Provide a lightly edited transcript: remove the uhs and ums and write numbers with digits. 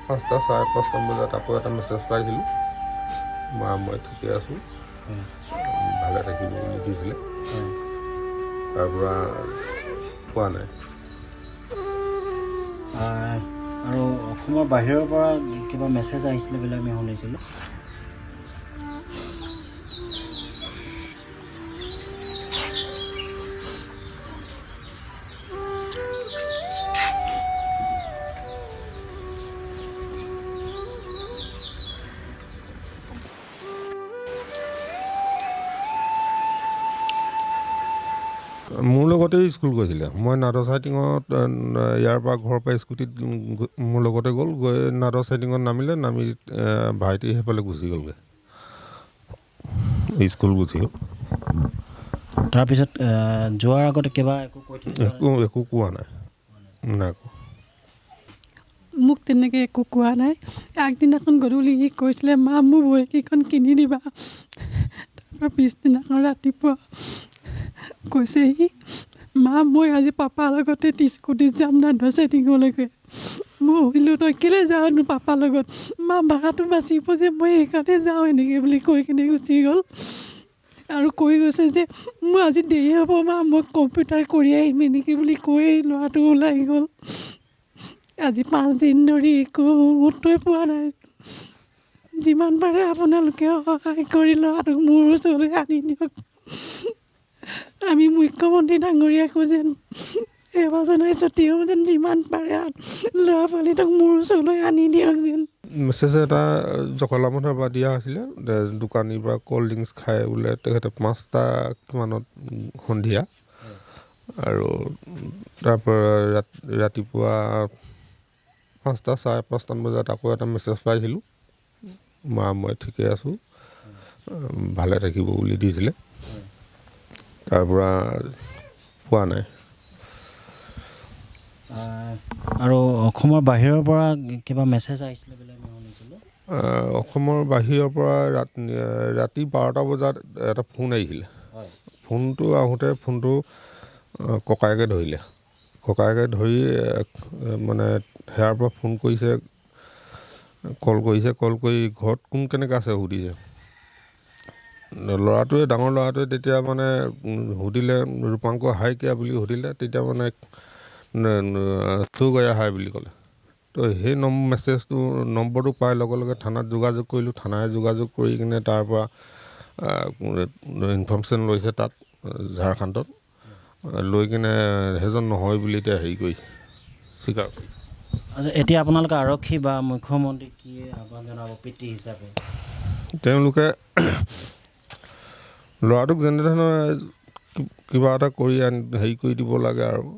5:30 বজাত আকৌ এটা মেছেজ পাইছিলোঁ, মই ঠিকে আছোঁ, ভালে থাকিব বুলি দিছিলে। তাৰপৰা পোৱা নাই। আৰু অসমৰ বাহিৰৰ পৰা কিবা মেছেজ আহিছিলে বুলি আমি শুনিছিলোঁ। মোৰ লগতেই স্কুল গৈছিলে। মই নাদৰ চাইটিঙত ইয়াৰ পৰা ঘৰৰ পৰা স্কুটিত মোৰ লগতে গ'ল, গৈ নাদৰ চাইটিঙত নামি ভাইটি সেইফালে গুচি গ'লগৈ, স্কুল গুচি গ'ল। তাৰপিছত যোৱাৰ আগতে কিবা একো কোৱা নাই। মোক তেনেকৈ একো কোৱা নাই। আগদিনাখন গধূলি সি কৈছিলে, মা মোৰ বহীকেইখন কিনি দিবা। তাৰপৰা পিছদিনাখন ৰাতিপুৱা কৈছে সি, মা মই আজি পাপাৰ লগতে স্কুটিত যাম নাদৰ চাইটিঙলৈকে। মই ভাবিলোঁ তই কেলৈ যাওঁনো পাপাৰ লগত, মা ভাড়াটো বাচিব যে মই সেইকাৰণে যাওঁ এনেকৈ বুলি কৈ কিনে গুচি গ'ল। আৰু কৈ গৈছে যে মোৰ আজি দেৰি হ'ব মা, মই কম্পিউটাৰ কৰি আহিম এনেকৈ বুলি কৈ ল'ৰাটো ওলাই গ'ল। আজি 5 দিন ধৰি একো উত্তৰ পোৱা নাই। যিমান পাৰে আপোনালোকে সহায় কৰি ল'ৰাটোক মোৰ ওচৰলৈ আনি দিয়ক। আমি মুখ্যমন্ত্ৰী ডাঙৰীয়াকো যেন সেৱা জনাইছোঁ, তেওঁ যেন যিমান পাৰে ল'ৰা ছোৱালীটোক মোৰ ওচৰলৈ আনি দিয়ক যেন। মেছেজ এটা জখলা মানুহৰ পৰা দিয়া হৈছিলে, দোকানীৰ পৰা ক'ল্ড ড্ৰিংকছ খাই বোলে তেখেতে 5টা মানত সন্ধিয়া, আৰু তাৰপৰা ৰাতিপুৱা 5:30 বজাত আকৌ এটা মেছেজ পাইছিলোঁ, মা মই ঠিকে আছোঁ, ভালে থাকিব বুলি দিছিলে। তাৰপৰা পোৱা নাই। আৰু অসমৰ বাহিৰৰ পৰা কিবা মেছেজ আহিছিলে বুলি আমি শুনিছিলোঁ। অসমৰ বাহিৰৰ পৰা ৰাতি 12টা বজাত এটা ফোন আহিছিলে। ফোনটো আহোঁতে ককায়েকে ধৰিলে। ককায়েকে ধৰি মানে সেয়াৰ পৰা ফোন কৰিছে, কল কৰি ঘৰত কোন কেনেকৈ আছে সুধিছে। ডাঙৰ ল'ৰাটোৱে তেতিয়া মানে সুধিলে, ৰূপাংকৰ হাইকিয়া বুলি সুধিলে, তেতিয়া মানে থু গয়া হাই বুলি ক'লে। তো সেই মেছেজটো নম্বৰটো পাই লগে লগে থানাত যোগাযোগ কৰিলোঁ। থানাই যোগাযোগ কৰি কিনে তাৰ পৰা ইনফৰ্মেশ্যন লৈছে তাত ঝাৰখণ্ডত, লৈ কিনে সেইজন নহয় বুলি এতিয়া হেৰি কৰিছে, স্বীকাৰ কৰিছে। এতিয়া আপোনালোকে আৰক্ষী বা মুখ্যমন্ত্ৰীক কি আহ্বান জনাব পিতৃ হিচাপে? তেওঁলোকে ল'ৰাটোক যেনেধৰণে কিবা এটা কৰি হেৰি কৰি দিব লাগে আৰু